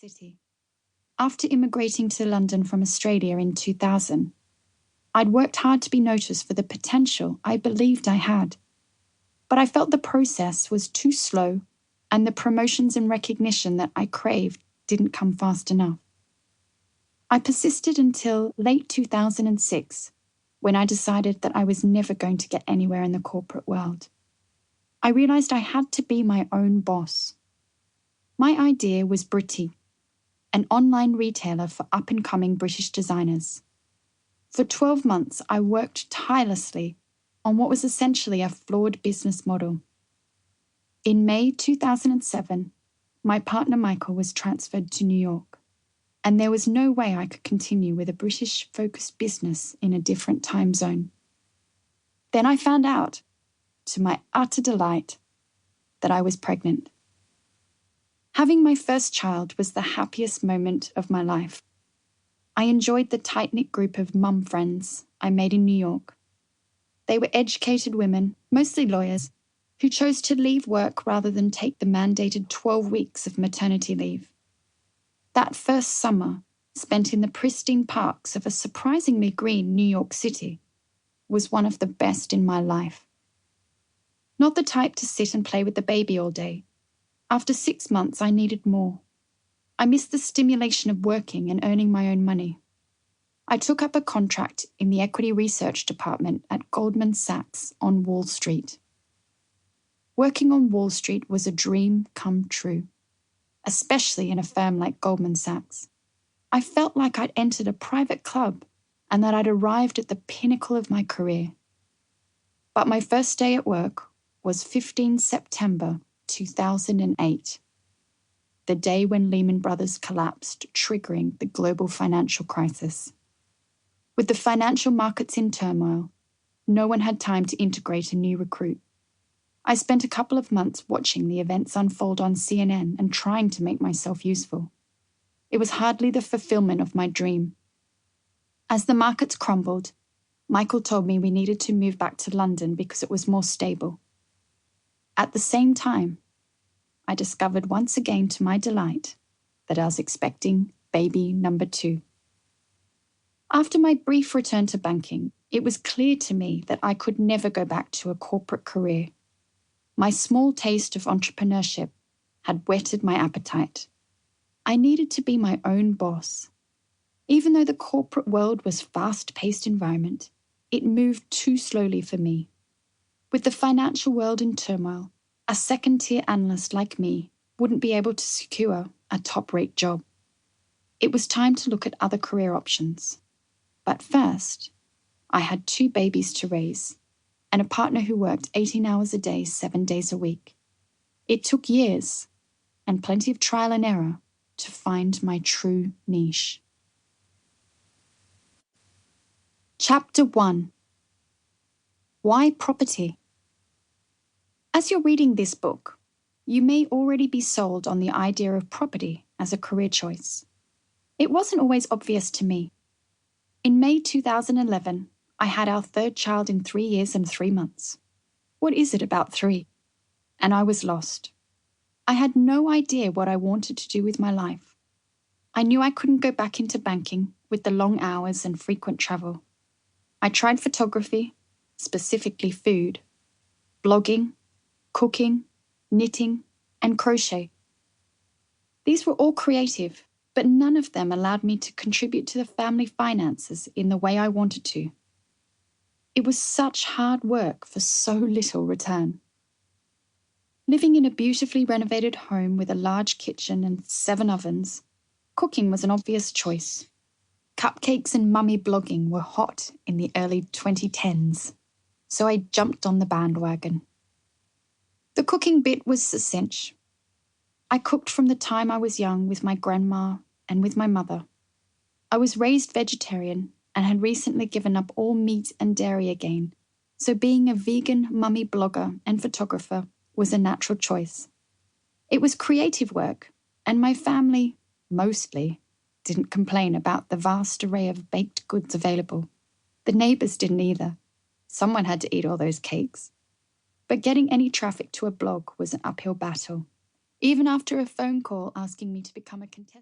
City. After immigrating to London from Australia in 2000, I'd worked hard to be noticed for the potential I believed I had. But I felt the process was too slow and the promotions and recognition that I craved didn't come fast enough. I persisted until late 2006, when I decided that I was never going to get anywhere in the corporate world. I realized I had to be my own boss. My idea was Britty, an online retailer for up-and-coming British designers. For 12 months, I worked tirelessly on what was essentially a flawed business model. In May 2007, my partner Michael was transferred to New York, and there was no way I could continue with a British-focused business in a different time zone. Then I found out, to my utter delight, that I was pregnant. Having my first child was the happiest moment of my life. I enjoyed the tight-knit group of mum friends I made in New York. They were educated women, mostly lawyers, who chose to leave work rather than take the mandated 12 weeks of maternity leave. That first summer, spent in the pristine parks of a surprisingly green New York City, was one of the best in my life. Not the type to sit and play with the baby all day. After 6 months, I needed more. I missed the stimulation of working and earning my own money. I took up a contract in the equity research department at Goldman Sachs on Wall Street. Working on Wall Street was a dream come true, especially in a firm like Goldman Sachs. I felt like I'd entered a private club and that I'd arrived at the pinnacle of my career. But my first day at work was 15 September 2008, the day when Lehman Brothers collapsed, triggering the global financial crisis. With the financial markets in turmoil, no one had time to integrate a new recruit. I spent a couple of months watching the events unfold on CNN and trying to make myself useful. It was hardly the fulfillment of my dream. As the markets crumbled, Michael told me we needed to move back to London because it was more stable. At the same time, I discovered once again to my delight that I was expecting baby number 2. After my brief return to banking, it was clear to me that I could never go back to a corporate career. My small taste of entrepreneurship had whetted my appetite. I needed to be my own boss. Even though the corporate world was a fast-paced environment, it moved too slowly for me. With the financial world in turmoil, a second-tier analyst like me wouldn't be able to secure a top-rate job. It was time to look at other career options. But first, I had 2 babies to raise and a partner who worked 18 hours a day, 7 days a week. It took years and plenty of trial and error to find my true niche. Chapter 1. Why property? As you're reading this book, you may already be sold on the idea of property as a career choice. It wasn't always obvious to me. In May 2011, I had our 3rd child in 3 years and 3 months. What is it about 3? And I was lost. I had no idea what I wanted to do with my life. I knew I couldn't go back into banking with the long hours and frequent travel. I tried photography, specifically food, blogging, cooking, knitting, and crochet. These were all creative, but none of them allowed me to contribute to the family finances in the way I wanted to. It was such hard work for so little return. Living in a beautifully renovated home with a large kitchen and 7 ovens, cooking was an obvious choice. Cupcakes and mummy blogging were hot in the early 2010s, so I jumped on the bandwagon. The cooking bit was a cinch. I cooked from the time I was young with my grandma and with my mother. I was raised vegetarian and had recently given up all meat and dairy again, so being a vegan mummy blogger and photographer was a natural choice. It was creative work, and my family, mostly, didn't complain about the vast array of baked goods available. The neighbours didn't either. Someone had to eat all those cakes. But getting any traffic to a blog was an uphill battle, even after a phone call asking me to become a contestant.